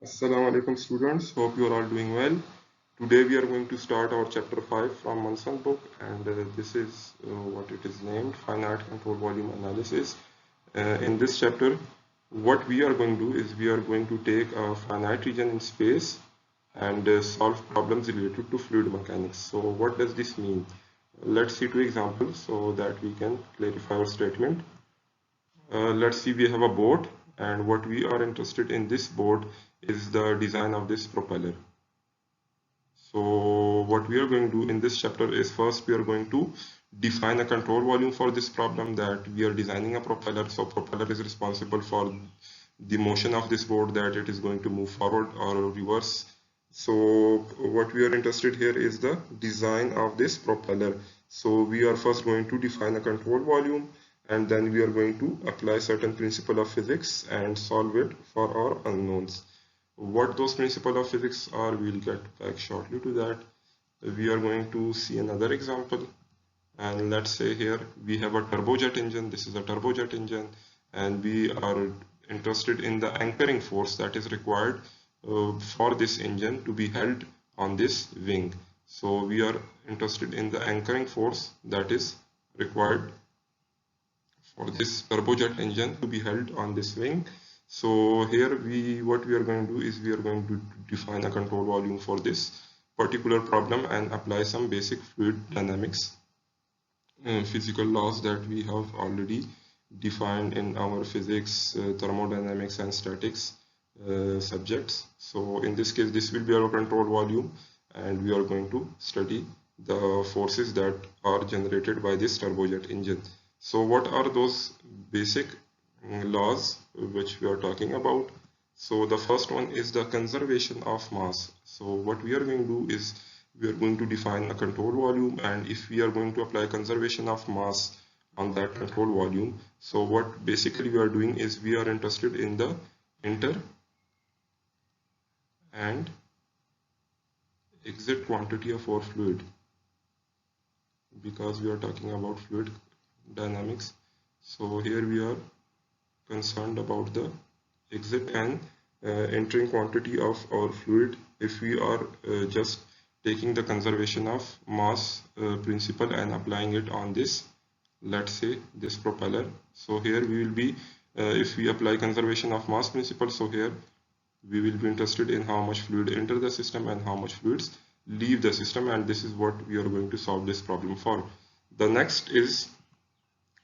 Assalamu alaikum students, hope you are all doing well. Today we are going to start our chapter 5 from Mansan book, and this is what it is named, Finite Control Volume Analysis. In this chapter, what we are going to do is we are going to take a finite region in space and solve problems related to fluid mechanics. So what does this mean? Let's see two examples so that we can clarify our statement. Let's see, we have a boat, and what we are interested in this boat is the design of this propeller. So what we are going to do in this chapter is first we are going to define a control volume for this problem, that we are designing a propeller. So propeller is responsible for the motion of this boat, that it is going to move forward or reverse. So what we are interested here is the design of this propeller. So we are first going to define a control volume, and then we are going to apply certain principle of physics and solve it for our unknowns. What those principles of physics are, we'll get back shortly to that. We are going to see another example, and let's say here we have a turbojet engine. This is a turbojet engine, and we are interested in the anchoring force that is required for this engine to be held on this wing. So we are interested in the anchoring force that is required for this turbojet engine to be held on this wing. So here what we are going to do is we are going to define a control volume for this particular problem and apply some basic fluid dynamics physical laws that we have already defined in our physics, thermodynamics and statics subjects. So in this case, this will be our control volume, and we are going to study the forces that are generated by this turbojet engine. So what are those basic laws which we are talking about? So the first one is the conservation of mass. So what we are going to do is we are going to define a control volume, and if we are going to apply conservation of mass on that control volume, so what basically we are doing is we are interested in the enter and exit quantity of our fluid, because we are talking about fluid dynamics. So here we are concerned about the exit and entering quantity of our fluid. If we are just taking the conservation of mass principle and applying it on this, let's say this propeller. So here we will be, if we apply conservation of mass principle, so here we will be interested in how much fluid enter the system and how much fluids leave the system, and this is what we are going to solve this problem for. The next is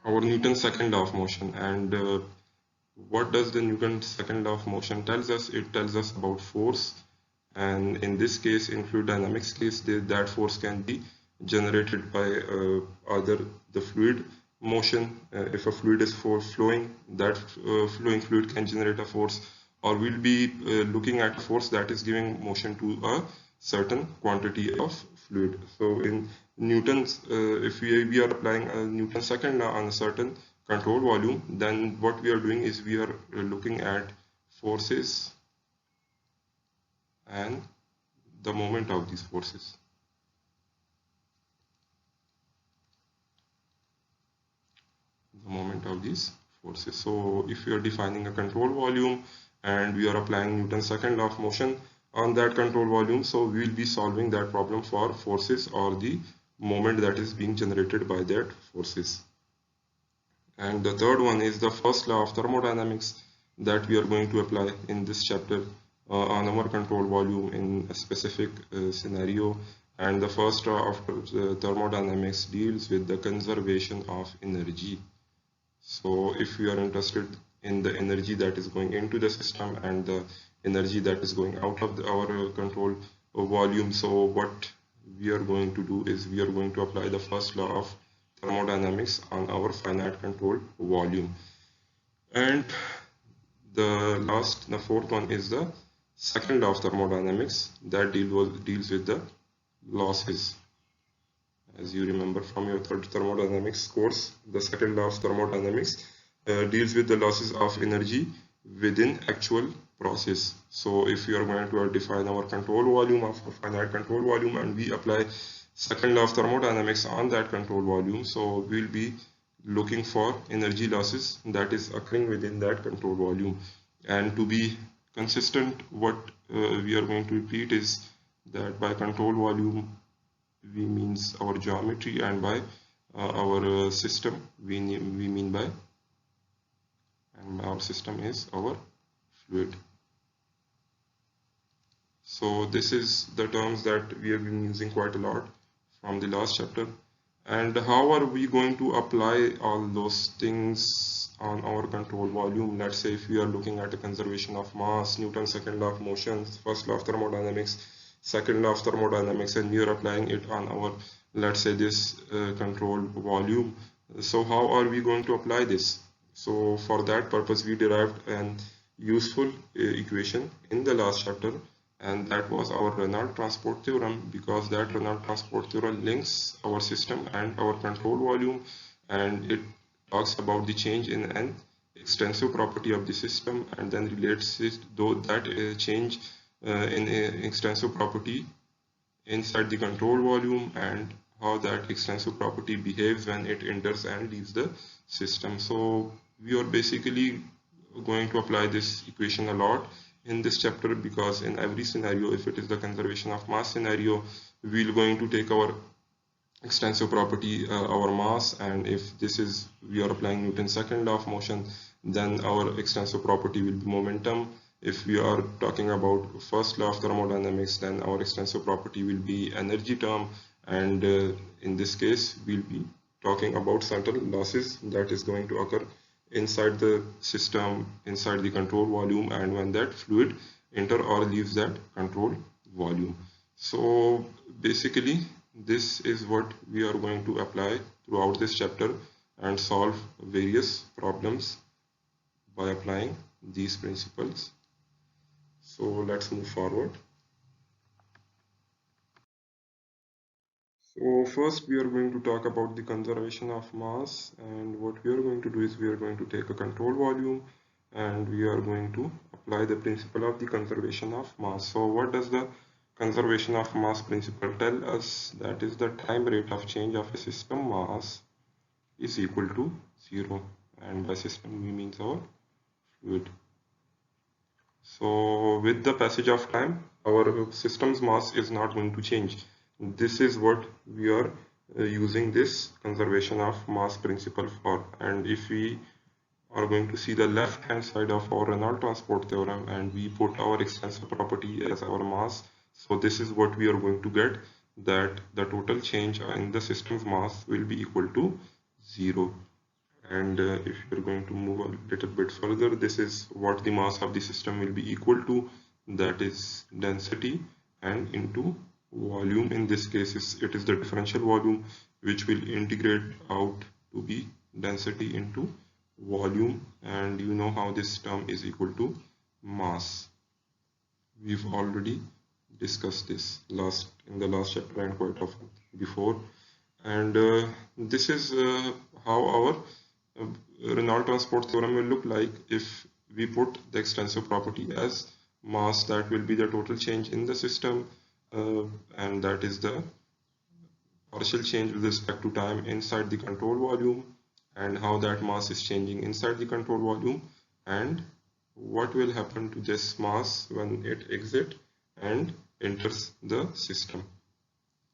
our Newton's second law of motion, and what does the Newton's second law of motion tells us? It tells us about force, and in this case, in fluid dynamics case, that force can be generated by either the fluid motion. If a fluid is flowing, that flowing fluid can generate a force, or we'll be looking at a force that is giving motion to a certain quantity of fluid. So in Newton's, if we are applying a Newton's second law on a certain control volume, then what we are doing is we are looking at forces and the moment of these forces. The moment of these forces. So if we are defining a control volume and we are applying Newton's second law of motion on that control volume, so we will be solving that problem for forces or the moment that is being generated by that forces. And the third one is the first law of thermodynamics that we are going to apply in this chapter on our control volume in a specific scenario. And the first law of thermodynamics deals with the conservation of energy. So if we are interested in the energy that is going into the system and the energy that is going out of our control volume, so what we are going to do is we are going to apply the first law of thermodynamics on our finite control volume. And the fourth one is the second law of thermodynamics that deals with the losses. As you remember from your third thermodynamics course, the second law of thermodynamics deals with the losses of energy within actual process. So if we are going to define our control volume of a finite control volume and we apply second law of thermodynamics on that control volume, so we'll be looking for energy losses that is occurring within that control volume. And to be consistent, what we are going to repeat is that by control volume we means our geometry, and by our system we mean by, and our system is our fluid. So this is the terms that we have been using quite a lot from the last chapter. And how are we going to apply all those things on our control volume? Let's say if we are looking at the conservation of mass, Newton's second law of motion, first law of thermodynamics, second law of thermodynamics, and we are applying it on our, let's say, this control volume. So how are we going to apply this? So for that purpose we derived an useful equation in the last chapter, and that was our Reynolds transport theorem, because that Reynolds transport theorem links our system and our control volume, and it talks about the change in an extensive property of the system, and then relates it though that change in a extensive property inside the control volume, and how that extensive property behaves when it enters and leaves the system. So we are basically going to apply this equation a lot in this chapter, because in every scenario, if it is the conservation of mass scenario, we're going to take our extensive property, our mass, and if this is, we are applying Newton's second law of motion, then our extensive property will be momentum. If we are talking about first law of thermodynamics, then our extensive property will be energy term, and in this case we'll be talking about certain losses that is going to occur inside the system, inside the control volume, and when that fluid enter or leaves that control volume. So basically this is what we are going to apply throughout this chapter and solve various problems by applying these principles. So let's move forward. So first we are going to talk about the conservation of mass, and what we are going to do is we are going to take a control volume and we are going to apply the principle of the conservation of mass. So what does the conservation of mass principle tell us? That is, the time rate of change of a system mass is equal to 0, and by system we mean our fluid. So with the passage of time, our system's mass is not going to change. This is what we are using this conservation of mass principle for. And if we are going to see the left hand side of our Reynolds transport theorem and we put our extensive property as our mass, so this is what we are going to get, that the total change in the system's mass will be equal to 0. And if you're going to move a little bit further, this is what the mass of the system will be equal to, that is density and into volume. In this case it is the differential volume, which will integrate out to be density into volume, and you know how this term is equal to mass. We've already discussed this in the last chapter and quite often before, and this is how our Reynolds transport theorem will look like if we put the extensive property as mass. That will be the total change in the system, and that is the partial change with respect to time inside the control volume, and how that mass is changing inside the control volume, and what will happen to this mass when it exits and enters the system.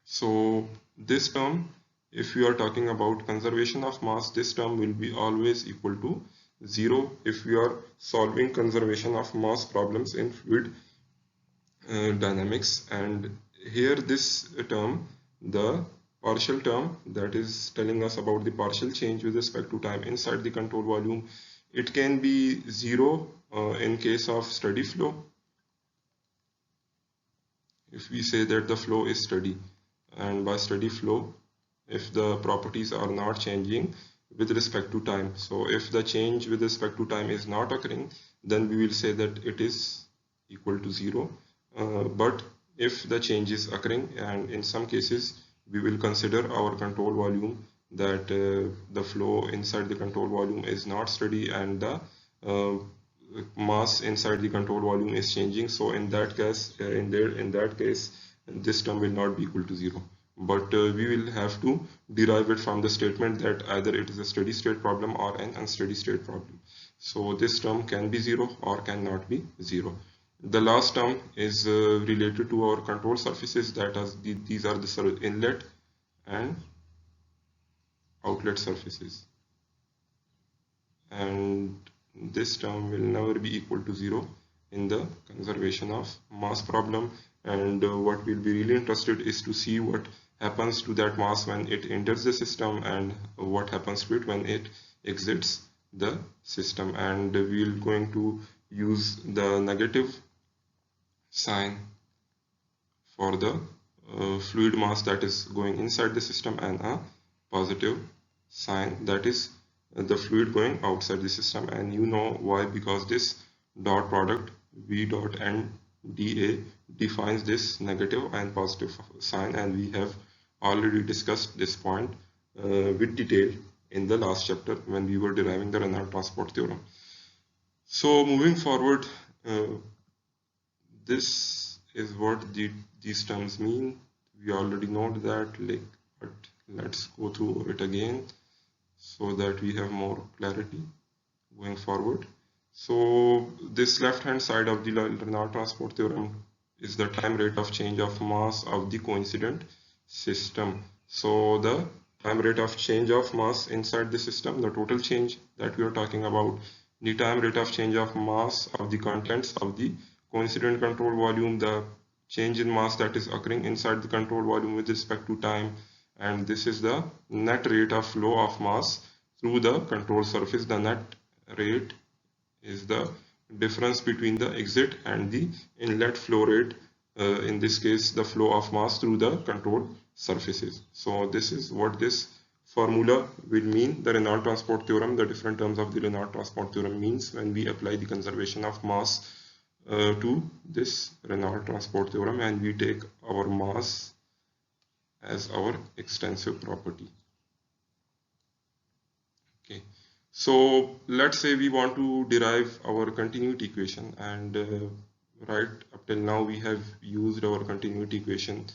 So this term, if we are talking about conservation of mass, this term will be always equal to 0 if we are solving conservation of mass problems in fluid dynamics. And here this term, the partial term that is telling us about the partial change with respect to time inside the control volume, it can be 0 in case of steady flow. If we say that the flow is steady, and by steady flow, if the properties are not changing with respect to time, so if the change with respect to time is not occurring, then we will say that it is equal to 0. But if the change is occurring, and in some cases we will consider our control volume, that the flow inside the control volume is not steady and the mass inside the control volume is changing, so in that case this term will not be equal to 0. But we will have to derive it from the statement that either it is a steady state problem or an unsteady state problem. So this term can be 0 or cannot be 0. The last term is related to our control surfaces, that is these are the inlet and outlet surfaces, and this term will never be equal to 0 in the conservation of mass problem. And what we'll be really interested is to see what happens to that mass when it enters the system and what happens to it when it exits the system. And we're going to use the negative sign for the fluid mass that is going inside the system and a positive sign that is the fluid going outside the system. And you know why, because this dot product V dot N dA defines this negative and positive sign, and we have already discussed this point with detail in the last chapter when we were deriving the Reynolds transport theorem. So moving forward, this is what these terms mean. We already know that, but let's go through it again so that we have more clarity going forward. So this left hand side of the Reynolds transport theorem is the time rate of change of mass of the coincident system. So the time rate of change of mass inside the system, the total change that we are talking about, the time rate of change of mass of the contents of the coincident control volume, the change in mass that is occurring inside the control volume with respect to time, and this is the net rate of flow of mass through the control surface. The net rate is the difference between the exit and the inlet flow rate, in this case the flow of mass through the control surfaces. So this is what this formula will mean, the Reynolds transport theorem, the different terms of the Reynolds transport theorem means when we apply the conservation of mass to this Reynolds transport theorem, and we take our mass as our extensive property. Okay, so let's say we want to derive our continuity equation, and right up till now we have used our continuity equation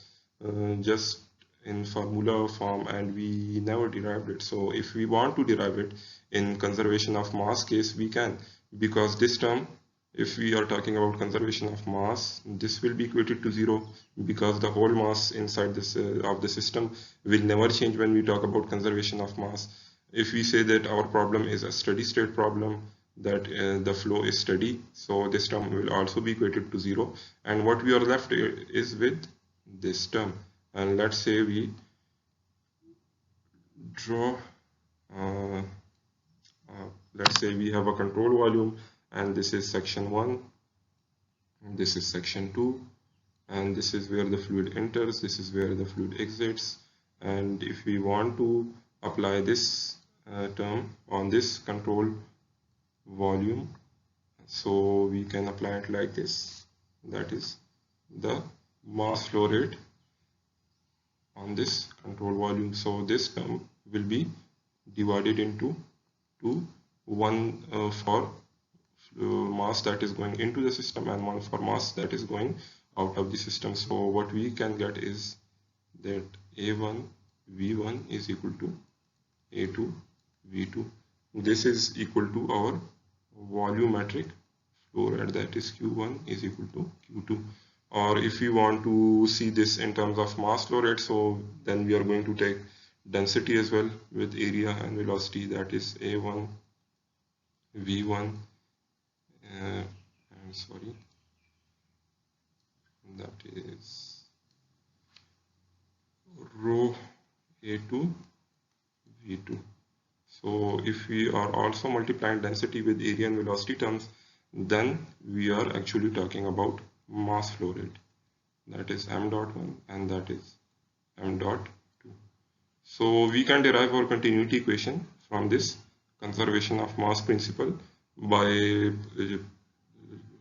just in formula form and we never derived it. So if we want to derive it in conservation of mass case, we can, because this term, if we are talking about conservation of mass, this will be equated to 0 because the whole mass inside this of the system will never change when we talk about conservation of mass. If we say that our problem is a steady state problem, that the flow is steady, so this term will also be equated to 0, and what we are left is with this term. And let's say we draw, let's say we have a control volume, and this is section 1, and this is section 2, and this is where the fluid enters, this is where the fluid exits. And if we want to apply this term on this control volume, so we can apply it like this, that is the mass flow rate on this control volume. So this term will be divided into two, one for mass that is going into the system and one for mass that is going out of the system. So what we can get is that A1 V1 is equal to A2 V2. This is equal to our volumetric flow rate, that is Q1 is equal to Q2. Or if we want to see this in terms of mass flow rate, so then we are going to take density as well with area and velocity, that is A1 V1, I'm sorry, that is rho A2 V2. So if we are also multiplying density with area and velocity terms, then we are actually talking about mass flow rate, that is m dot 1 and that is m dot 2. So we can derive our continuity equation from this conservation of mass principle by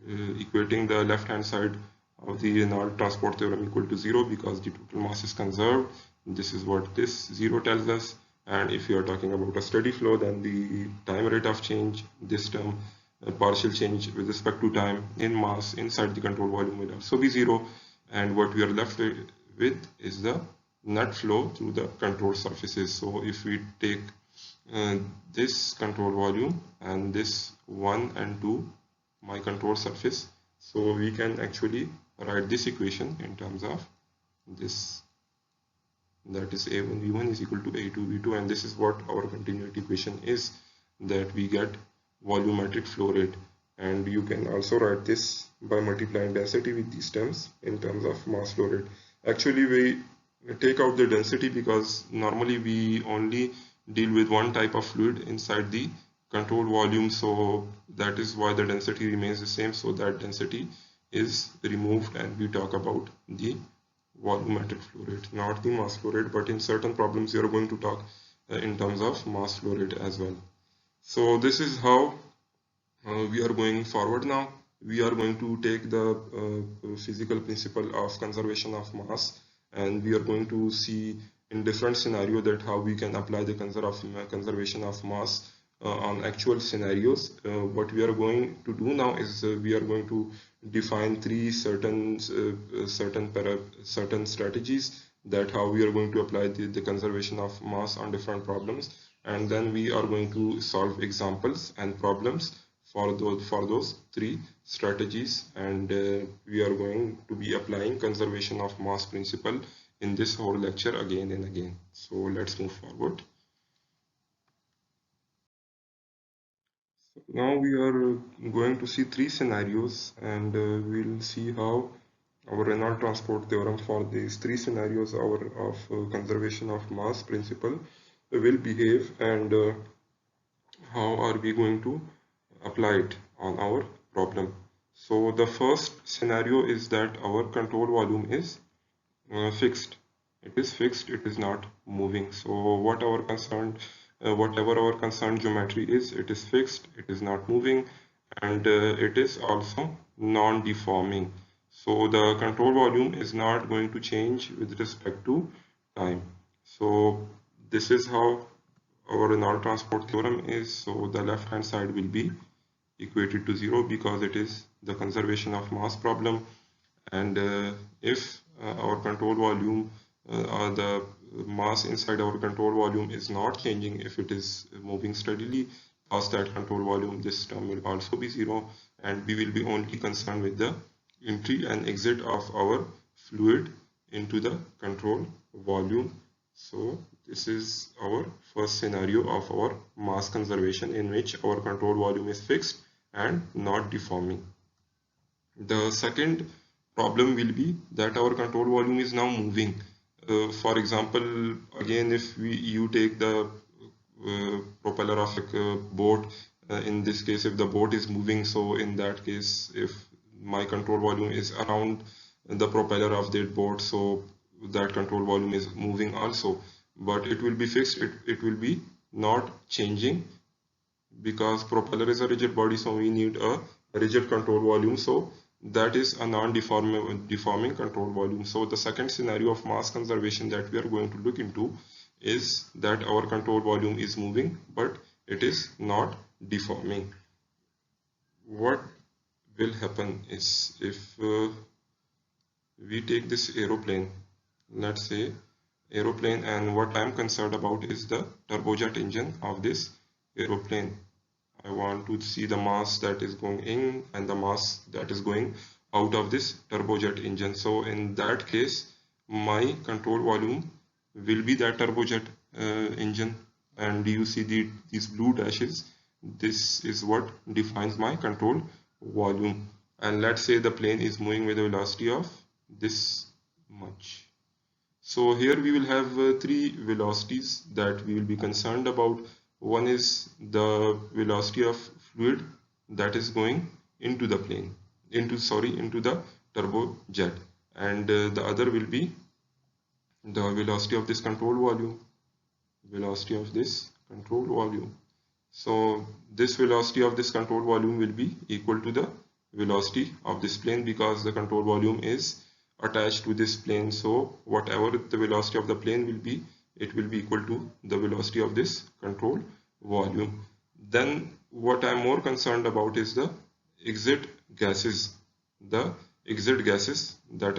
equating the left hand side of the Reynolds transport theorem equal to 0 because the total mass is conserved. This is what this 0 tells us. And if you are talking about a steady flow, then the time rate of change, this term, partial change with respect to time in mass inside the control volume will also be 0. And what we are left with is the net flow through the control surfaces. So if we take this control volume and this 1 and 2 my control surface. So we can actually write this equation in terms of this, that is A1 V1 is equal to A2 V2, and this is what our continuity equation is, that we get volumetric flow rate. And you can also write this by multiplying density with these terms in terms of mass flow rate. Actually we take out the density because normally we only deal with one type of fluid inside the control volume, so that is why the density remains the same. So that density is removed and we talk about the volumetric flow rate, not the mass flow rate, but in certain problems we are going to talk in terms of mass flow rate as well. So this is how we are going forward now. We are going to take the physical principle of conservation of mass, and we are going to see in different scenarios that how we can apply the conservation of mass on actual scenarios. What we are going to do now is we are going to define three certain strategies that how we are going to apply the conservation of mass on different problems, and then we are going to solve examples and problems for those three strategies, and we are going to be applying conservation of mass principle in this whole lecture again and again. So let's move forward. Now we are going to see three scenarios, and we'll see how our Reynolds transport theorem for these three scenarios of conservation of mass principle will behave, and how are we going to apply it on our problem. So the first scenario is that our control volume is fixed. It is fixed, it is not moving. So whatever our concerned geometry is, it is fixed, it is not moving, and it is also non-deforming. So the control volume is not going to change with respect to time. So this is how our Reynolds transport theorem is. So the left hand side will be equated to 0 because it is the conservation of mass problem, and if our control volume or the mass inside our control volume is not changing, if it is moving steadily past that control volume, this term will also be 0, and we will be only concerned with the entry and exit of our fluid into the control volume. So this is our first scenario of our mass conservation, in which our control volume is fixed and not deforming. The second problem will be that our control volume is now moving. For example, again, if you take the propeller of a boat, in this case if the boat is moving, so in that case if my control volume is around the propeller of that boat, so that control volume is moving also, but it will be fixed, it will be not changing, because propeller is a rigid body, so we need a rigid control volume. So that is a non-deforming control volume. So the second scenario of mass conservation that we are going to look into is that our control volume is moving, but it is not deforming. What will happen is, if we take this aeroplane, let's say aeroplane, and what I am concerned about is the turbojet engine of this aeroplane. I want to see the mass that is going in and the mass that is going out of this turbojet engine. So in that case, my control volume will be that turbojet engine, and you see these blue dashes. This is what defines my control volume. And let's say the plane is moving with a velocity of this much. So here we will have three velocities that we will be concerned about. One is the velocity of fluid that is going into the plane, into the turbojet, and the other will be the velocity of this control volume, So this velocity of this control volume will be equal to the velocity of this plane, because the control volume is attached to this plane. So whatever the velocity of the plane will be, it will be equal to the velocity of this control volume. Then what I'm more concerned about is the exit gases, that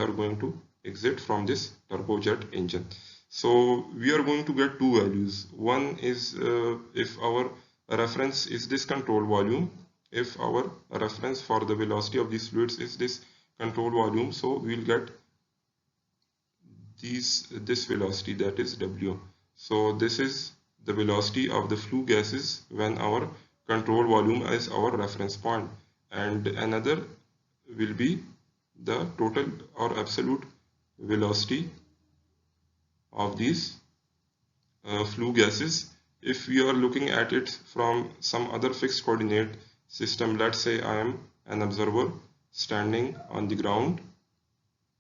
are going to exit from this turbojet engine. So we are going to get two values. One is if our reference is this control volume, if our reference for the velocity of these fluids is this control volume, so we will get this velocity, that is W. So this is the velocity of the flue gases when our control volume is our reference point, and another will be the total or absolute velocity of these flue gases if we are looking at it from some other fixed coordinate system. Let's say I am an observer standing on the ground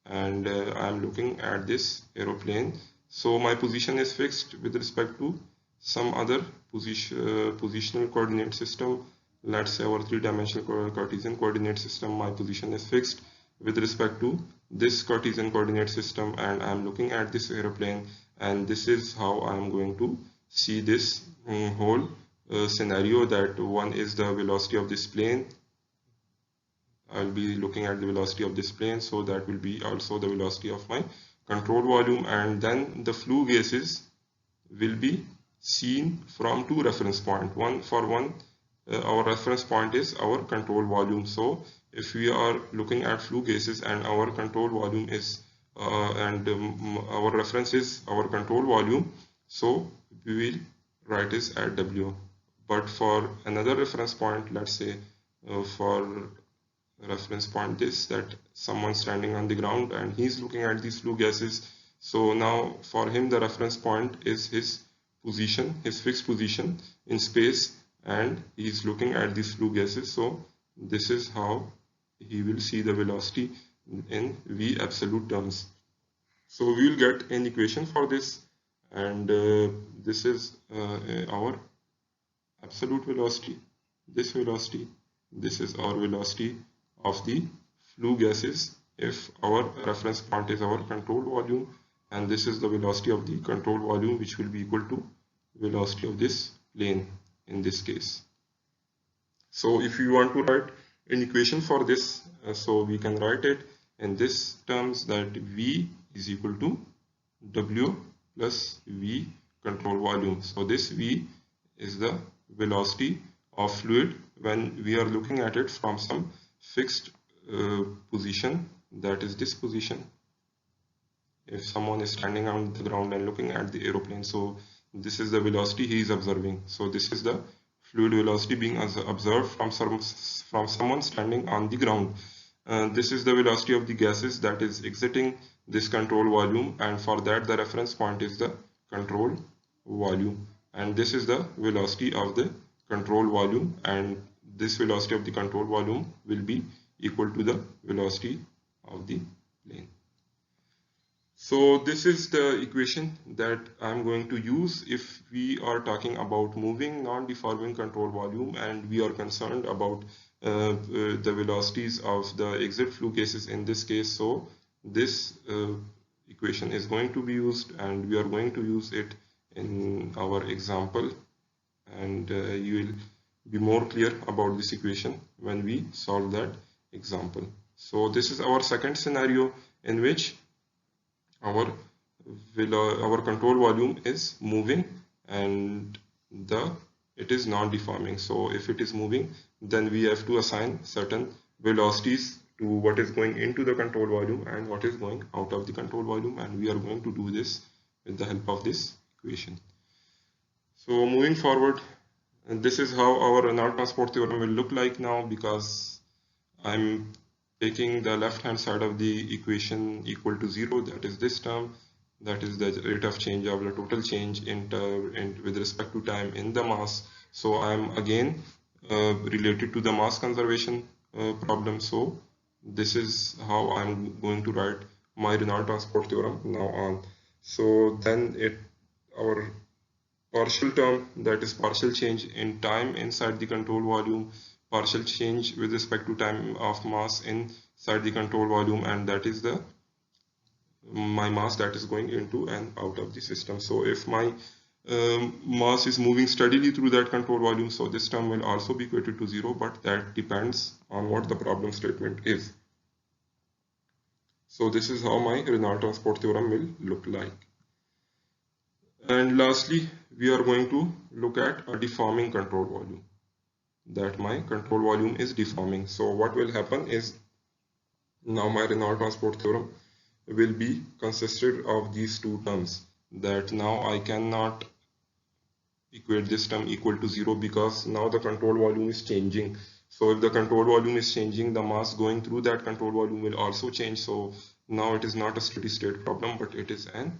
and I am looking at this aeroplane. So my position is fixed with respect to some other positional coordinate system. Let's say our three-dimensional Cartesian coordinate system. My position is fixed with respect to this Cartesian coordinate system, and I am looking at this aeroplane, and this is how I am going to see this whole scenario. That one is the velocity of this plane. I'll be looking at the velocity of this plane, so that will be also the velocity of my control volume, and then the flue gases will be seen from two reference points. Our reference point is our control volume. So if we are looking at flue gases and our control volume is our reference is our control volume, so we will write this at W. But for another reference point, let's say for reference point this, that someone standing on the ground and he's looking at these flue gases, so now for him the reference point is his position, his fixed position in space, and he's looking at these flue gases. So this is how he will see the velocity in V absolute terms. So we will get an equation for this, and this is our absolute velocity, this is our velocity of the flue gases if our reference point is our control volume, and this is the velocity of the control volume, which will be equal to velocity of this plane in this case. So if you want to write an equation for this, so we can write it in this terms, that V is equal to W plus V control volume. So this V is the velocity of fluid when we are looking at it from some fixed position, that is this position. If someone is standing on the ground and looking at the aeroplane, so this is the velocity he is observing. So this is the fluid velocity being observed from someone standing on the ground. This is the velocity of the gases that is exiting this control volume, and for that the reference point is the control volume, and this is the velocity of the control volume, and this velocity of the control volume will be equal to the velocity of the plane. So this is the equation that I'm going to use if we are talking about moving non-deforming control volume and we are concerned about the velocities of the exit flue gases in this case. So this equation is going to be used, and we are going to use it in our example, and you will be more clear about this equation when we solve that example. So this is our second scenario in which our control volume is moving and it is non-deforming. So if it is moving, then we have to assign certain velocities to what is going into the control volume and what is going out of the control volume, and we are going to do this with the help of this equation. So moving forward, and this is how our Reynolds transport theorem will look like now, because I'm taking the left hand side of the equation equal to 0, that is this term, that is the rate of change of the total change with respect to time in the mass. So I am again related to the mass conservation problem. So this is how I'm going to write my Reynolds transport theorem now on. So then our partial term, that is partial change in time inside the control volume, partial change with respect to time of mass inside the control volume, and that is my mass that is going into and out of the system. So if my mass is moving steadily through that control volume, so this term will also be equated to 0, but that depends on what the problem statement is. So this is how my Reynolds transport theorem will look like. And lastly, we are going to look at a deforming control volume, that my control volume is deforming. So what will happen is, now my Reynolds transport theorem will be consisted of these two terms, that now I cannot equate this term equal to 0 because now the control volume is changing. So if the control volume is changing, the mass going through that control volume will also change. So now it is not a steady state problem, but it is an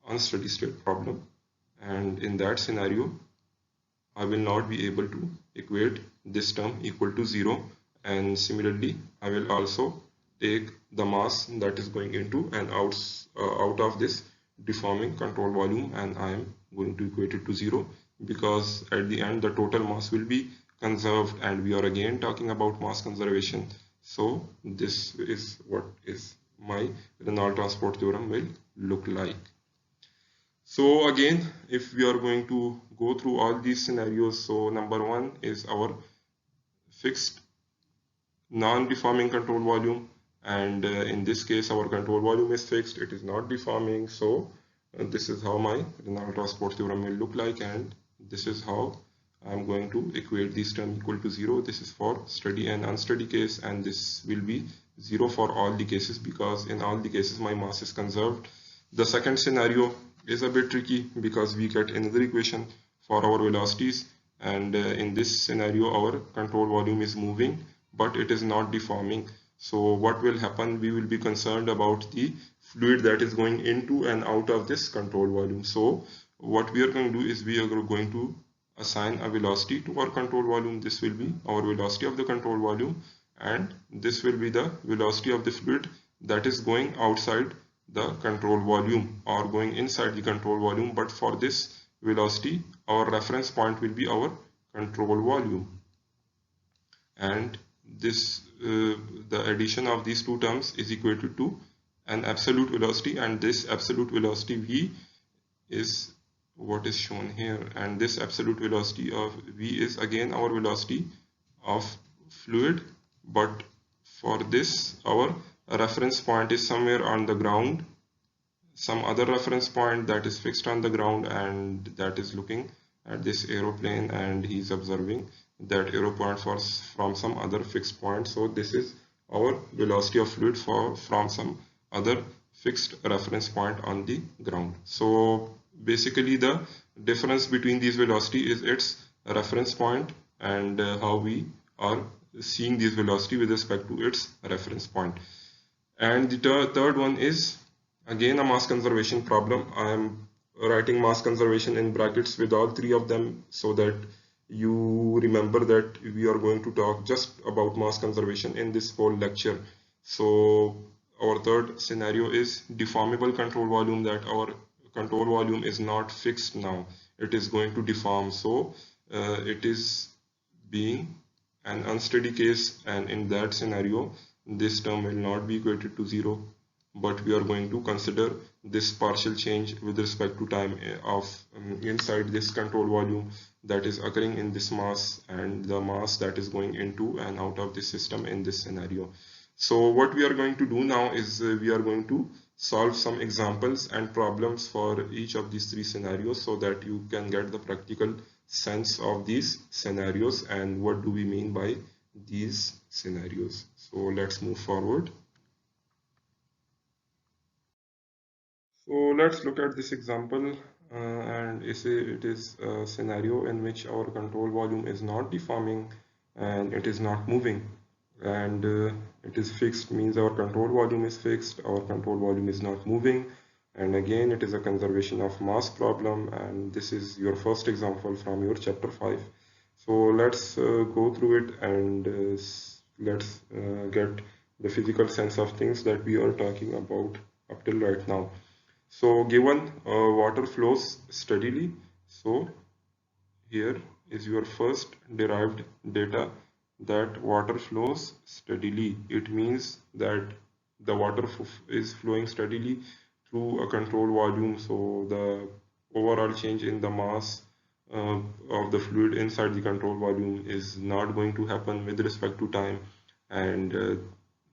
unsteady state problem. And in that scenario, I will not be able to equate this term equal to 0. And similarly, I will also take the mass that is going into and out of this deforming control volume, and I am going to equate it to 0, because at the end the total mass will be conserved, and we are again talking about mass conservation. So this is what is my Reynolds transport theorem will look like. So again, if we are going to go through all these scenarios, so number one is our fixed non-deforming control volume, and in this case our control volume is fixed, it is not deforming. So this is how my Reynolds transport theorem will look like, and this is how I'm going to equate this term equal to 0. This is for steady and unsteady case, and this will be 0 for all the cases, because in all the cases my mass is conserved. The second scenario is a bit tricky because we get another equation for our velocities, and in this scenario our control volume is moving but it is not deforming. So what will happen, we will be concerned about the fluid that is going into and out of this control volume. So what we are going to do is we are going to assign a velocity to our control volume. This will be our velocity of the control volume, and this will be the velocity of the fluid that is going outside the control volume or going inside the control volume. But for this velocity, our reference point will be our control volume, and this the addition of these two terms is equated to an absolute velocity, and this absolute velocity v is what is shown here, and this absolute velocity of v is again our velocity of fluid, but for this our reference point is somewhere on the ground, some other reference point that is fixed on the ground, and that is looking at this aeroplane, and he's observing that aero point from some other fixed point. So this is our velocity of fluid from some other fixed reference point on the ground. So basically the difference between these velocity is its reference point, and how we are seeing this velocity with respect to its reference point. And the third one is again a mass conservation problem. I am writing mass conservation in brackets with all three of them so that you remember that we are going to talk just about mass conservation in this whole lecture. So our third scenario is deformable control volume, that our control volume is not fixed now, it is going to deform. So it is being an unsteady case, and in that scenario this term will not be equated to 0, but we are going to consider this partial change with respect to time of inside this control volume that is occurring in this mass, and the mass that is going into and out of this system in this scenario. So what we are going to do now is we are going to solve some examples and problems for each of these three scenarios so that you can get the practical sense of these scenarios and what do we mean by these scenarios. So let's move forward. So let's look at this example, and it is a scenario in which our control volume is not deforming and it is not moving, and it is fixed, means our control volume is fixed, our control volume is not moving, and again it is a conservation of mass problem, and this is your first example from your chapter 5. So let's go through it, and let's get the physical sense of things that we are talking about up till right now. So given water flows steadily, so here is your first derived data that water flows steadily. It means that the water is flowing steadily through a control volume, so the overall change in the mass of the fluid inside the control volume is not going to happen with respect to time, and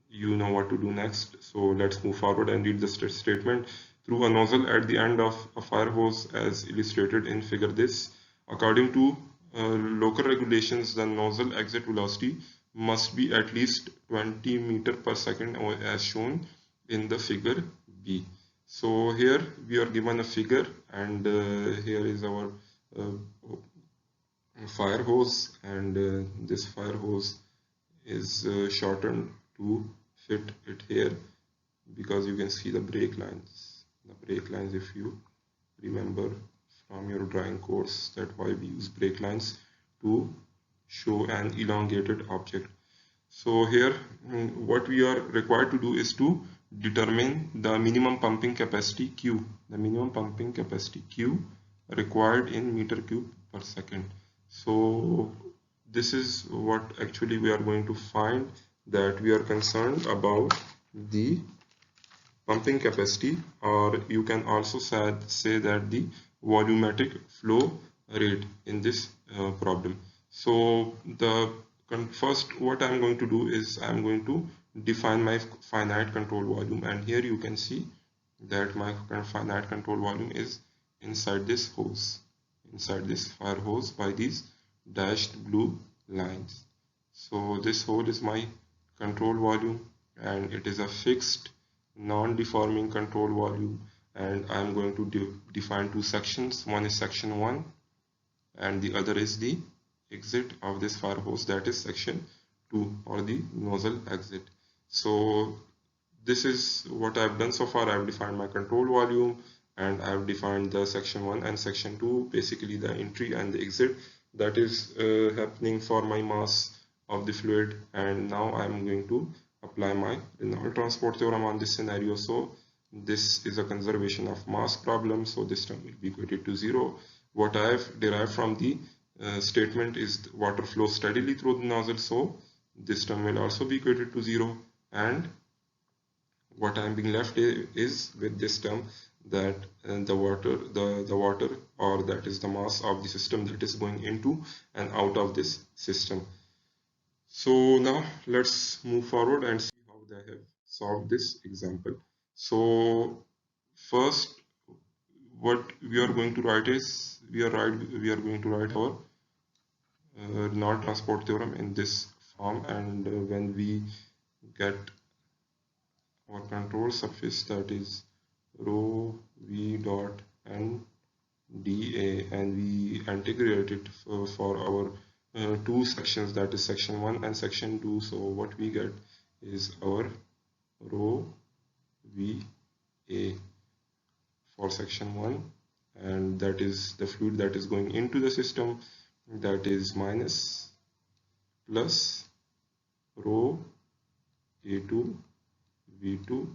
you know what to do next. So let's move forward and read the statement. through a nozzle at the end of a fire hose as illustrated in figure this. According to local regulations, the nozzle exit velocity must be at least 20 meter per second as shown in the figure B. So here we are given a figure, and here is our fire hose, and this fire hose is shortened to fit it here, because you can see the brake lines. The brake lines, if you remember from your drawing course, that why we use brake lines to show an elongated object. So here what we are required to do is to determine the minimum pumping capacity Q, the minimum pumping capacity Q required in meter cube per second. So this is what actually we are going to find, that we are concerned about the pumping capacity, or you can also say that the volumetric flow rate in this problem. So the first what I'm going to do is I'm going to define my finite control volume, and here you can see that my finite control volume is inside this hose, inside this fire hose by these dashed blue lines. So this hole is my control volume, and it is a fixed non-deforming control volume, and I'm going to define two sections. One is section 1 and the other is the exit of this fire hose, that is section 2, or the nozzle exit. So this is what I've done so far. I've defined my control volume, and I've defined the section 1 and section 2, basically the entry and the exit that is happening for my mass of the fluid. And now I'm going to apply my Reynolds transport theorem on this scenario. So this is a conservation of mass problem, so this term will be equated to 0. What I have derived from the statement is water flows steadily through the nozzle, so this term will also be equated to 0, and what I am being left is with this term, that the water, or that is the mass of the system that is going into and out of this system. So now let's move forward and see how they have solved this example. So first what we are going to write is we are going to write our non-transport theorem in this form, and when we get our control surface, that is rho v dot n dA, and we integrate it for our two sections, that is section 1 and section 2. So what we get is our rho v A for section 1, and that is the fluid that is going into the system, that is minus plus rho A2 V2,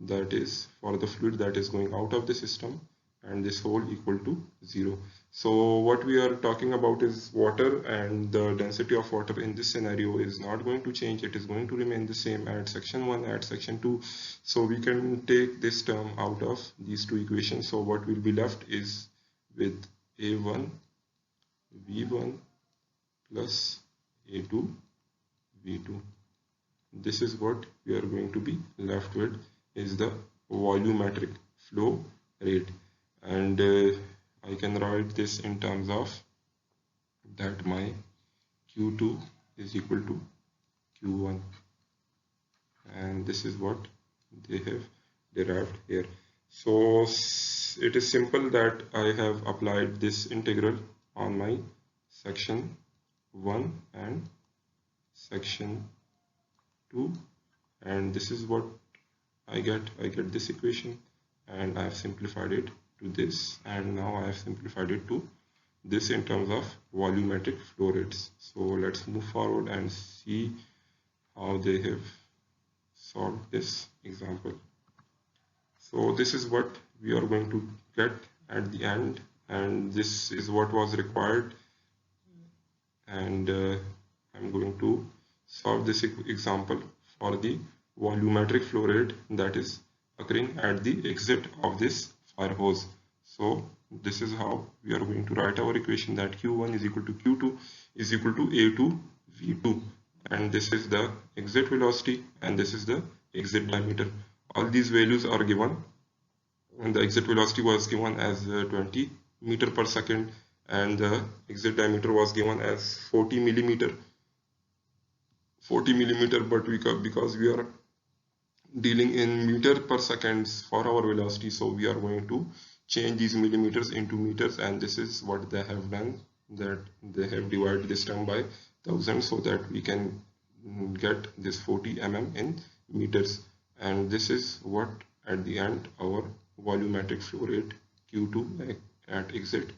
that is for the fluid that is going out of the system, and this whole equal to 0. So what we are talking about is water, and the density of water in this scenario is not going to change. It is going to remain the same at section 1, at section 2. So we can take this term out of these two equations. So what will be left is with A1 V1 plus A2 V2. This is what we are going to be left with, is the volumetric flow rate. And I can write this in terms of that my Q2 is equal to Q1, and this is what they have derived here. So it is simple that I have applied this integral on my section 1 and section 2, and this is what I get this equation, and I have simplified it to this, and now I have simplified it to this in terms of volumetric flow rates. So let's move forward and see how they have solved this example. So this is what we are going to get at the end, and this is what was required, and I'm going to solve this example for the volumetric flow rate that is occurring at the exit of this fire hose. So this is how we are going to write our equation, that Q1 is equal to Q2 is equal to A2 V2, and this is the exit velocity and this is the exit diameter. All these values are given and the exit velocity was given as 20 meter per second, and the exit diameter was given as 40 millimeter. But because we are dealing in meter per seconds for our velocity, so we are going to change these millimeters into meters, and this is what they have done, that they have divided this term by 1000 so that we can get this 40 mm in meters, and this is what at the end our volumetric flow rate Q2 at exit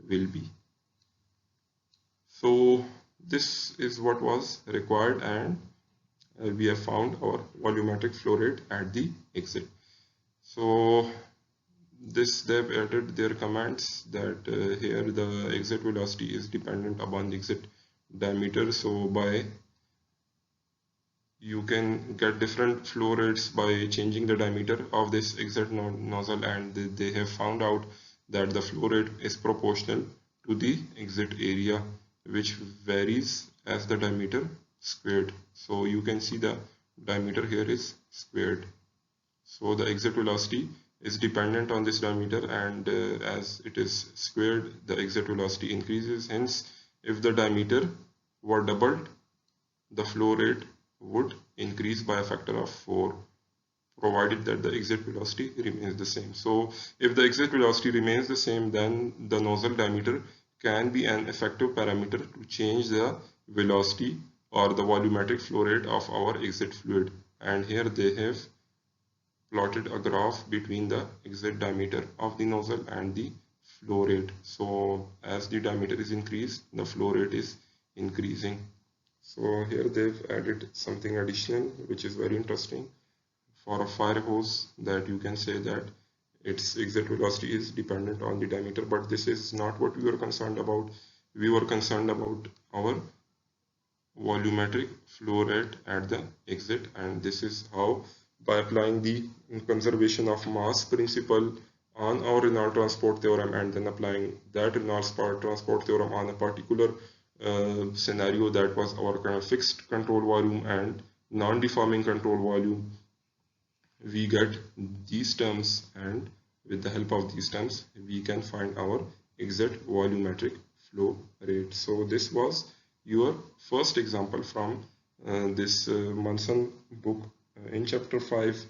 will be. So this is what was required, and we have found our volumetric flow rate at the exit. So this they've added their comments that here the exit velocity is dependent upon the exit diameter, so by you can get different flow rates by changing the diameter of this exit nozzle, and they have found out that the flow rate is proportional to the exit area, which varies as the diameter squared. So you can see the diameter here is squared, so the exit velocity is dependent on this diameter, and as it is squared, the exit velocity increases. Hence, if the diameter were doubled, the flow rate would increase by a factor of 4, provided that the exit velocity remains the same. So if the exit velocity remains the same, then the nozzle diameter can be an effective parameter to change the velocity or the volumetric flow rate of our exit fluid. And here they have plotted a graph between the exit diameter of the nozzle and the flow rate. So as the diameter is increased, the flow rate is increasing. So here they've added something additional which is very interesting. For a fire hose, that you can say that its exit velocity is dependent on the diameter, but this is not what we were concerned about. We were concerned about our volumetric flow rate at the exit, and this is how, by applying the conservation of mass principle on our Reynolds transport theorem and then applying that Reynolds transport theorem on a particular scenario, that was our kind of fixed control volume and non-deforming control volume, we get these terms, and with the help of these terms we can find our exit volumetric flow rate. So this was your first example from this Munson book in chapter 5,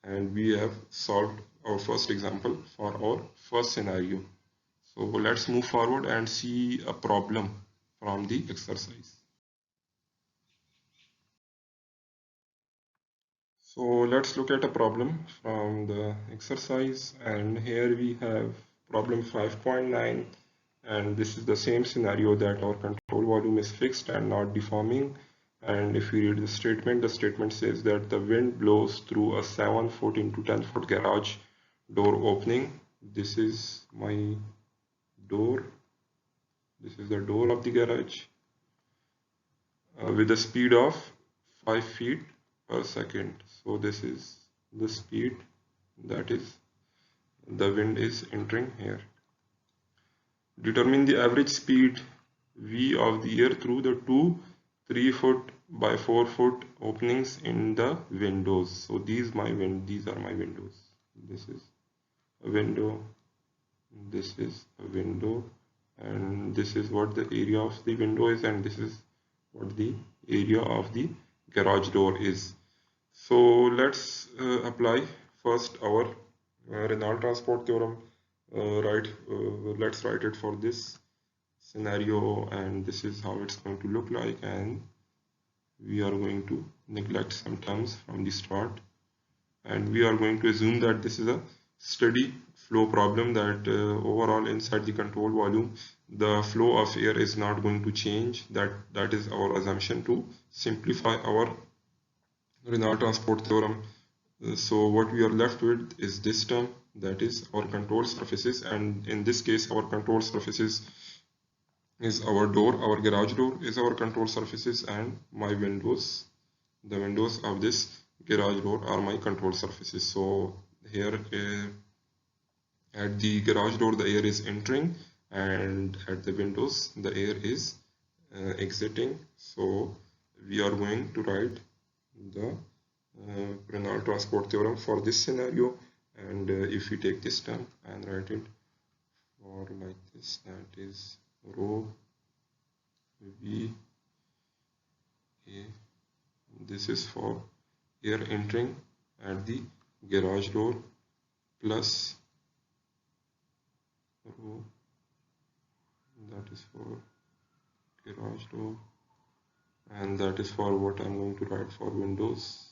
and we have solved our first example for our first scenario. So let's move forward and see a problem from the exercise. So let's look at a problem from the exercise, and here we have problem 5.9, and this is the same scenario, that our control volume is fixed and not deforming. And if we read the statement says that the wind blows through a 7-foot into 10-foot garage door opening. This is my door. This is the door of the garage with a speed of 5 feet per second. So this is the speed, that is the wind is entering here. Determine the average speed V of the air through the two 3-foot by 4-foot openings in the windows. So these are my windows. This is a window, this is a window, and this is what the area of the window is, and this is what the area of the garage door is. So let's apply first our Reynolds transport theorem. Let's write it for this scenario, and this is how it's going to look like, and we are going to neglect some terms from the start, and we are going to assume that this is a steady flow problem, that overall inside the control volume the flow of air is not going to change. That is our assumption to simplify our Reynolds transport theorem. So what we are left with is this term, that is our control surfaces, and in this case our control surfaces is our door, our garage door is our control surfaces, and my windows, the windows of this garage door are my control surfaces. So here at the garage door the air is entering, and at the windows the air is exiting. So we are going to write the Reynolds transport theorem for this scenario, And if we take this term and write it for like this, that is rho V A. This is for air entering at the garage door plus rho, that is for garage door, and that is for what I'm going to write for windows,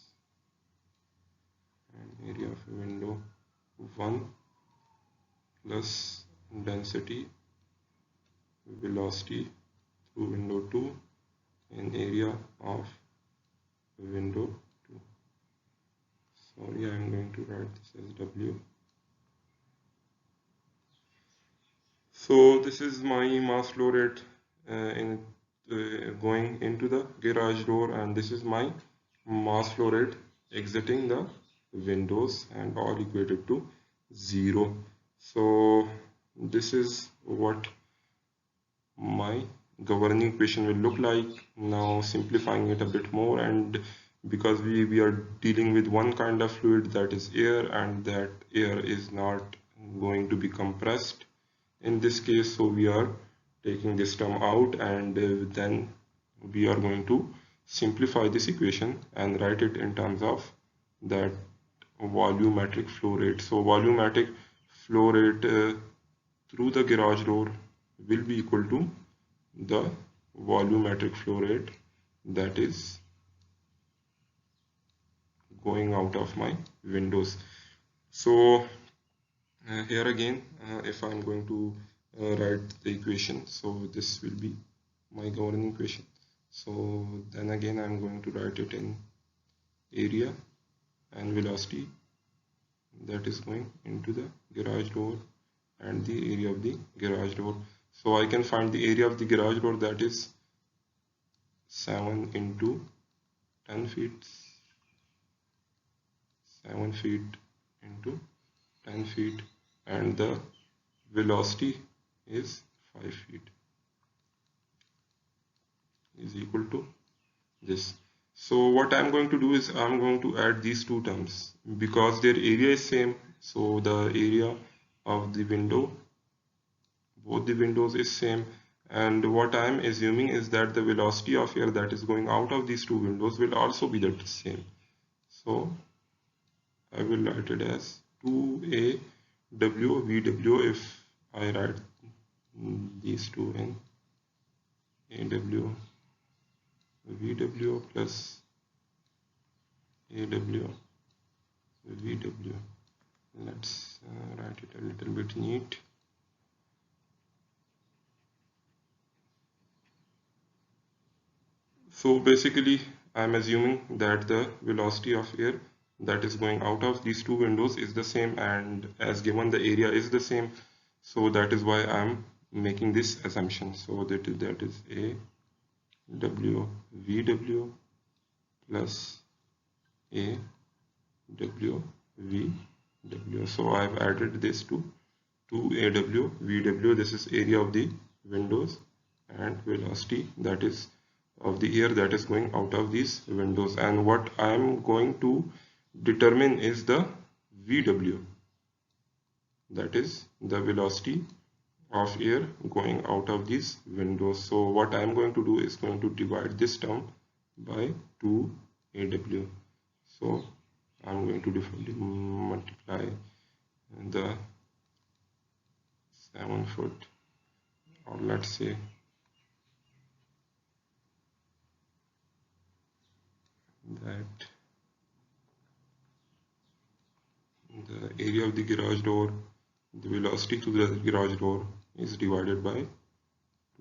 and area of window 1 plus density velocity through window 2 in area of window 2. Sorry, I am going to write this as W. So this is my mass flow rate going into the garage door, and this is my mass flow rate exiting the windows, and all equated to 0. So this is what my governing equation will look like. Now simplifying it a bit more, and because we are dealing with one kind of fluid, that is air, and that air is not going to be compressed in this case, so we are taking this term out, and then we are going to simplify this equation and write it in terms of that volumetric flow rate. So volumetric flow rate through the garage door will be equal to the volumetric flow rate that is going out of my windows. So here again, if I'm going to write the equation, so this will be my governing equation. So then again I'm going to write it in area and velocity that is going into the garage door and the area of the garage door. So I can find the area of the garage door, that is 7 into 10 feet, 7 feet into 10 feet, and the velocity is 5 feet, is equal to this. So what I'm going to do is I'm going to add these two terms because their area is same. So the area of the window, both the windows, is same, and what I'm assuming is that the velocity of air that is going out of these two windows will also be the same. So I will write it as 2a w vw if I write these two in aw vw plus aw vw. Let's write it a little bit neat. So basically I'm assuming that the velocity of air that is going out of these two windows is the same, and as given the area is the same, so that is why I'm making this assumption. So that is a w vw plus a w vw. So I've added this to 2aw vw. This is area of the windows and velocity that is of the air that is going out of these windows, and what I am going to determine is the VW, that is the velocity of air going out of these windows. So what I am going to do is going to divide this term by 2aw. So I am going to multiply the 7 foot, or let's say that the area of the garage door, the velocity to the garage door is divided by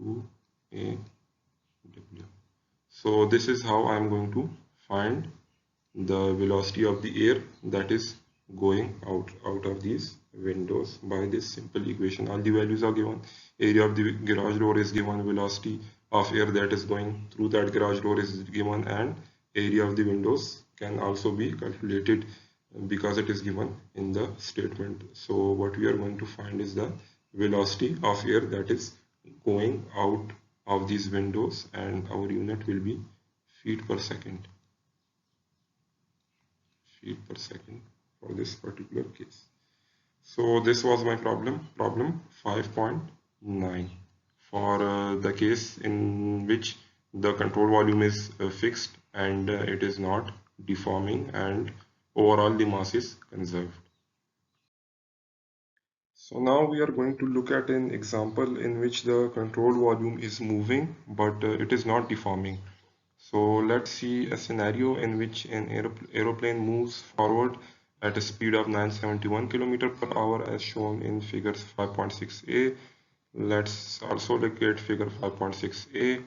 2aw. So this is how I am going to find the velocity of the air that is going out of these windows by this simple equation. All the values are given. Area of the garage door is given, velocity of air that is going through that garage door is given, and area of the windows can also be calculated because it is given in the statement. So what we are going to find is the velocity of air that is going out of these windows, and our unit will be feet per second. Feet per second for this particular case. So this was my problem 5.9 for the case in which the control volume is fixed and it is not deforming and overall the mass is conserved. So now we are going to look at an example in which the control volume is moving but it is not deforming. So let's see a scenario in which an aeroplane moves forward at a speed of 971 km per hour as shown in figure 5.6a. Let's also look at figure 5.6a.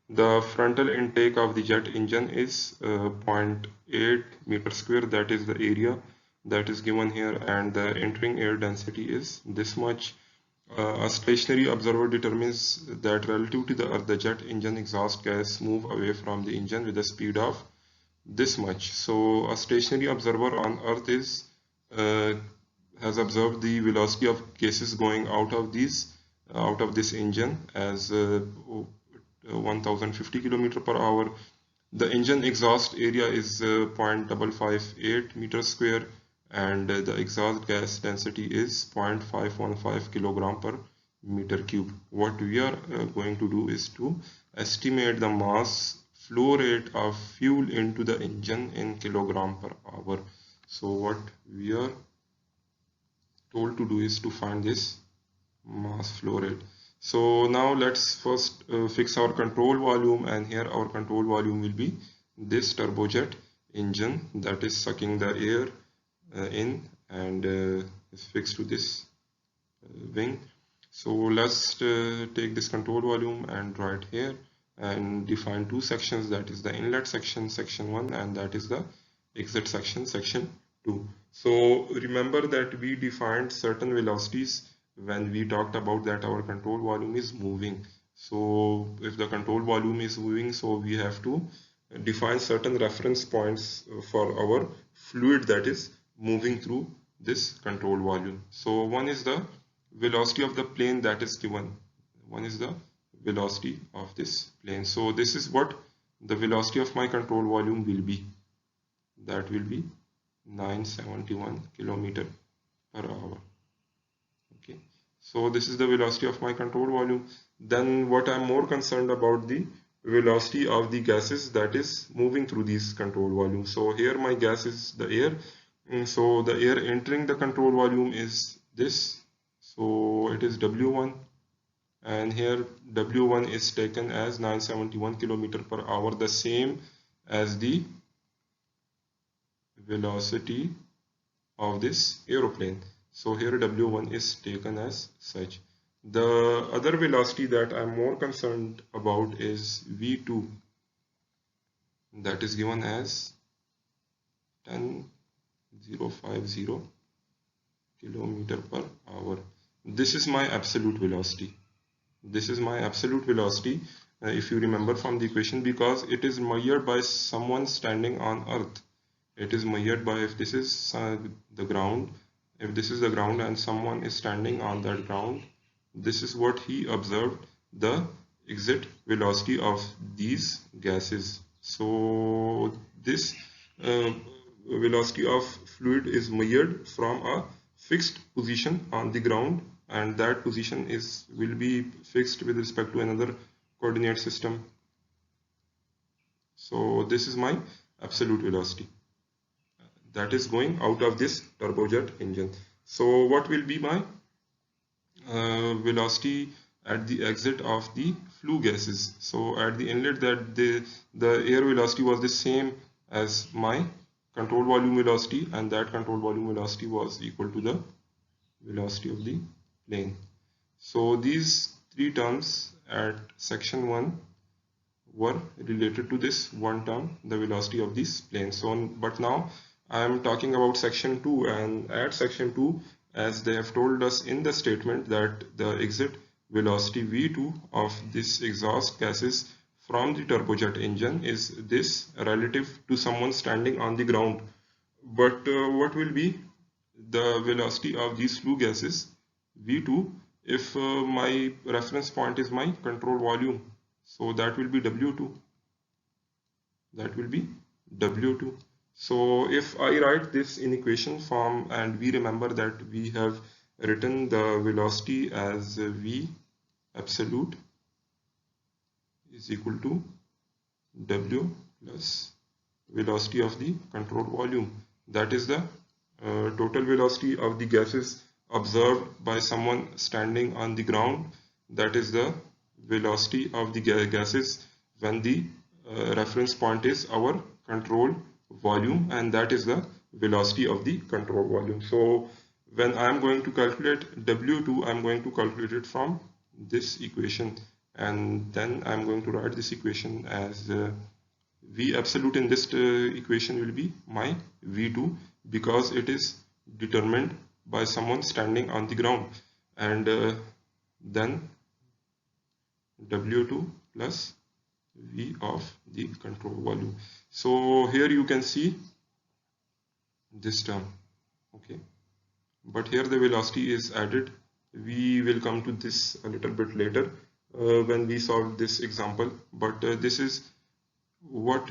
The frontal intake of the jet engine is zero point 0.8 meter square, that is the area that is given here, and the entering air density is this much. A stationary observer determines that relative to the Earth, the jet engine exhaust gas move away from the engine with a speed of this much. So a stationary observer on Earth is has observed the velocity of gases going out of this engine as 1050 km per hour. The engine exhaust area is 0.558 meters square and the exhaust gas density is 0.515 kilogram per meter cube. What we are going to do is to estimate the mass flow rate of fuel into the engine in kilogram per hour. So what we are told to do is to find this mass flow rate. So now let's first fix our control volume, and here our control volume will be this turbojet engine that is sucking the air in and is fixed to this wing. So let's take this control volume and draw it here and define two sections, that is the inlet section, section 1, and that is the exit section, section 2. So remember that we defined certain velocities when we talked about that our control volume is moving. So if the control volume is moving, so we have to define certain reference points for our fluid that is moving through this control volume. So one is the velocity of the plane that is given. One is the velocity of this plane. So this is what the velocity of my control volume will be. That will be 971 kilometer per hour. Okay. So this is the velocity of my control volume. Then what I'm more concerned about the velocity of the gases that is moving through these control volumes. So here my gas is the air. So the air entering the control volume is this. So it is W1, and here W1 is taken as 971 kilometer per hour, the same as the velocity of this aeroplane. So here W1 is taken as such. The other velocity that I'm more concerned about is V2, that is given as 10,050 kilometer per hour. This is my absolute velocity. This is my absolute velocity, if you remember from the equation, because it is measured by someone standing on Earth. It is measured by, if this is the ground, if this is the ground and someone is standing on that ground, this is what he observed, the exit velocity of these gases. So this velocity of fluid is measured from a fixed position on the ground, and that position will be fixed with respect to another coordinate system. So this is my absolute velocity that is going out of this turbojet engine. So what will be my velocity at the exit of the flue gases? So at the inlet, that the air velocity was the same as my control volume velocity, and that control volume velocity was equal to the velocity of the plane. So these three terms at section 1 were related to this one term, the velocity of this plane. So but now I am talking about section 2, and at section 2, as they have told us in the statement, that the exit velocity V2 of this exhaust gases from the turbojet engine is this relative to someone standing on the ground. But what will be the velocity of these flue gases V2 if my reference point is my control volume? So that will be W2. That will be W2. So if I write this in equation form, and we remember that we have written the velocity as V absolute is equal to W plus velocity of the controlled volume. That is the total velocity of the gases observed by someone standing on the ground. That is the velocity of the gases when the reference point is our control volume, and that is the velocity of the control volume. So when I am going to calculate W2, I am going to calculate it from this equation, and then I am going to write this equation as V absolute in this equation will be my V2, because it is determined by someone standing on the ground, and then W2 plus V of the control volume. So here you can see this term, okay, but here the velocity is added. We will come to this a little bit later when we solve this example, but this is what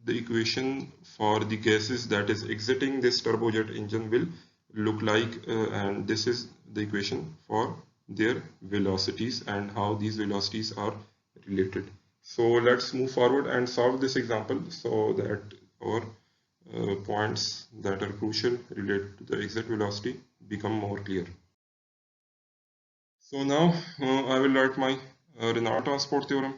the equation for the gases that is exiting this turbojet engine will look like, and this is the equation for their velocities and how these velocities are related. So let's move forward and solve this example so that our points that are crucial related to the exit velocity become more clear. So now I will write my Reynolds transport theorem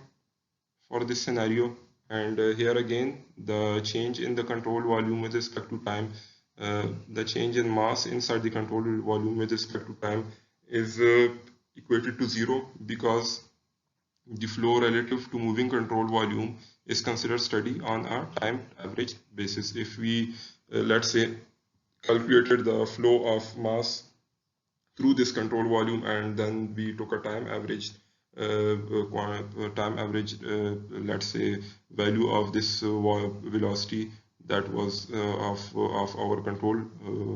for this scenario, and here again the change in the control volume with respect to time, the change in mass inside the control volume with respect to time is equated to 0, because the flow relative to moving control volume is considered steady on a time average basis. If we let's say calculated the flow of mass through this control volume, and then we took a time average let's say value of this velocity that was of our control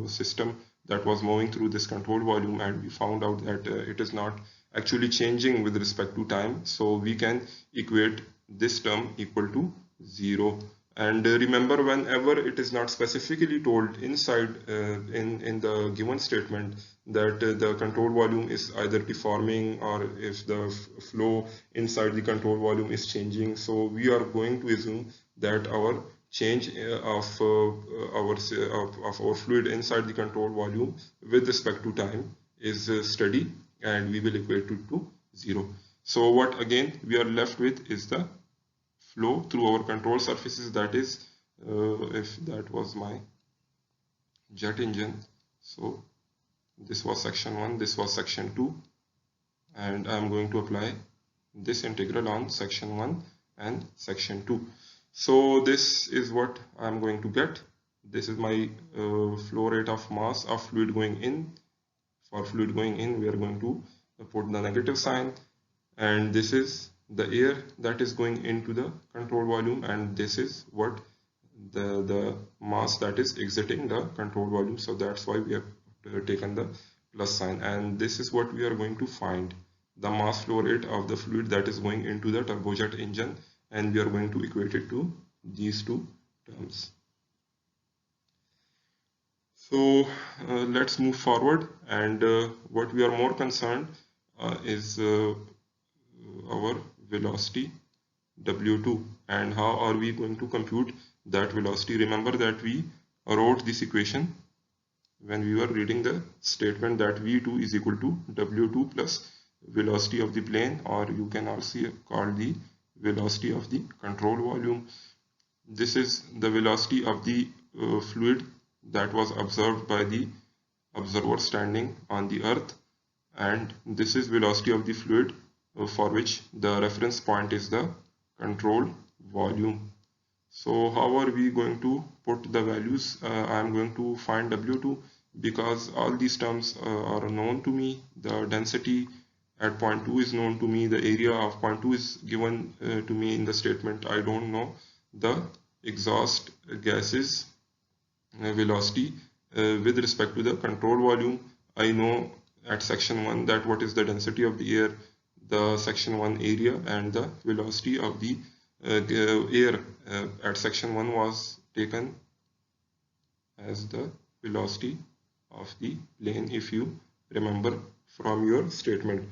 system that was moving through this control volume, and we found out that it is not actually changing with respect to time, so we can equate this term equal to 0. And remember, whenever it is not specifically told inside in the given statement that the control volume is either deforming or if the flow inside the control volume is changing, so we are going to assume that our change of our fluid inside the control volume with respect to time is steady, and we will equate it to 0. So what again we are left with is the flow through our control surfaces, that is if that was my jet engine, so this was section 1, this was section 2, and I am going to apply this integral on section 1 and section 2. So this is what I am going to get. This is my flow rate of mass of fluid going in. For fluid going in, we are going to put the negative sign, and this is the air that is going into the control volume, and this is what the mass that is exiting the control volume. So that's why we have taken the plus sign, and this is what we are going to find, the mass flow rate of the fluid that is going into the turbojet engine, and we are going to equate it to these two terms. So let's move forward, and what we are more concerned is our velocity W2, and how are we going to compute that velocity. Remember that we wrote this equation when we were reading the statement that V2 is equal to W2 plus velocity of the plane, or you can also call the velocity of the control volume. This is the velocity of the fluid that was observed by the observer standing on the earth, and this is velocity of the fluid for which the reference point is the control volume. So how are we going to put the values? I am going to find W2 because all these terms are known to me. The density at point 2 is known to me. The area of point 2 is given to me in the statement. I don't know the exhaust gases velocity with respect to the control volume. I know at section 1 that what is the density of the air, the section 1 area, and the velocity of the air at section 1 was taken as the velocity of the plane, if you remember from your statement.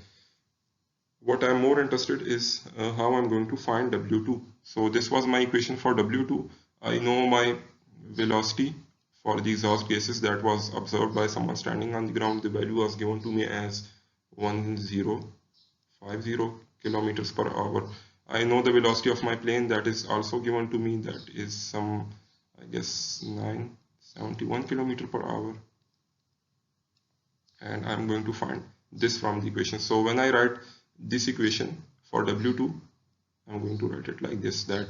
What I'm more interested is how I'm going to find W2. So this was my equation for W2. I know my velocity for the exhaust gases that was observed by someone standing on the ground. The value was given to me as 1050 kilometers per hour. I know the velocity of my plane, that is also given to me, that is some, I guess, 971 kilometer per hour. And I'm going to find this from the equation. So when I write this equation for W2, I'm going to write it like this, that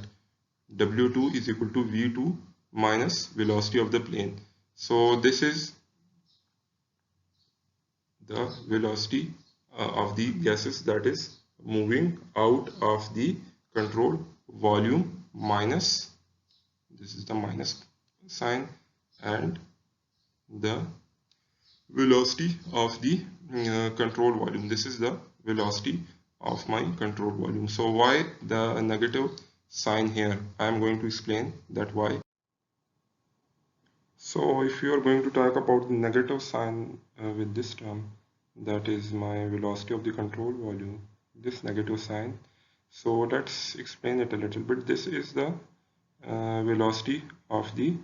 W2 is equal to V2 minus velocity of the plane. So this is the velocity of the gases that is moving out of the control volume, minus, this is the minus sign, and the velocity of the control volume. This is the velocity of my control volume. So why the negative sign here? I am going to explain that why. So if you are going to talk about the negative sign with this term, that is my velocity of the control volume, this negative sign. So let's explain it a little bit. This is the velocity of the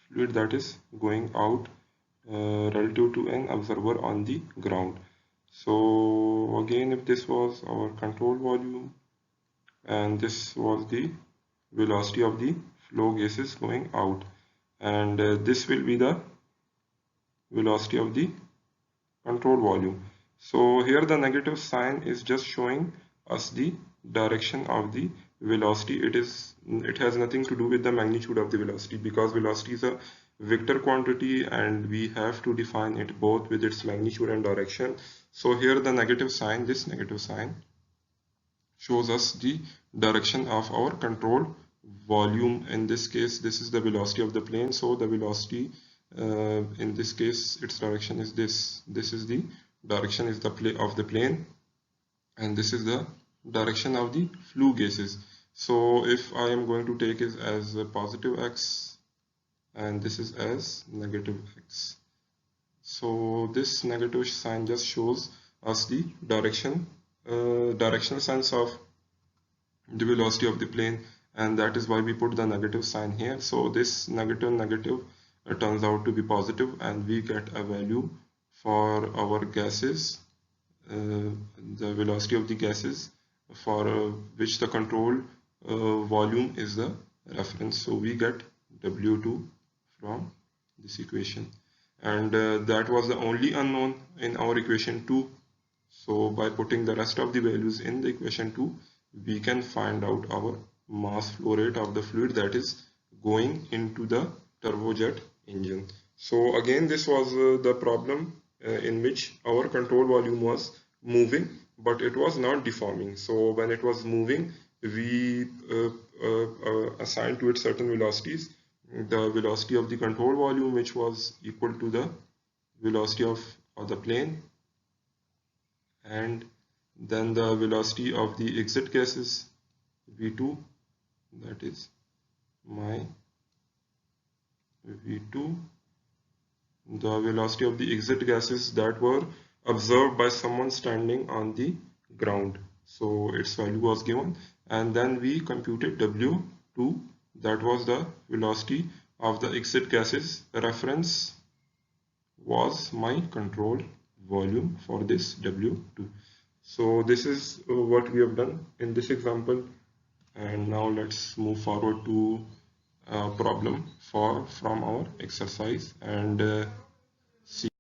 fluid that is going out relative to an observer on the ground. So again, if this was our control volume and this was the velocity of the flow gases going out, and this will be the velocity of the control volume. So here the negative sign is just showing us the direction of the velocity. It has nothing to do with the magnitude of the velocity, because velocity is a vector quantity and we have to define it both with its magnitude and direction. So here the negative sign, this negative sign, shows us the direction of our control volume. In this case, this is the velocity of the plane. So the velocity in this case, its direction is this. This is the direction is the of the plane, and this is the direction of the flue gases. So if I am going to take it as a positive x and this is as negative x, so this negative sign just shows us the directional sense of the velocity of the plane, and that is why we put the negative sign here. So this negative turns out to be positive, and we get a value for our gases, the velocity of the gases for which the control volume is the reference. So we get W2 from this equation, and that was the only unknown in our equation 2. So by putting the rest of the values in the equation 2, we can find out our mass flow rate of the fluid that is going into the turbojet engine. So again, this was the problem in which our control volume was moving, but it was not deforming. So when it was moving, we assigned to it certain velocities. The velocity of the control volume, which was equal to the velocity of the plane, and then the velocity of the exit gases, V2, that is my V2, the velocity of the exit gases that were observed by someone standing on the ground. So its value was given, and then we computed W2, that was the velocity of the exit gases. Reference was my control volume for this W2. So this is what we have done in this example, and now let's move forward to a problem from our exercise and see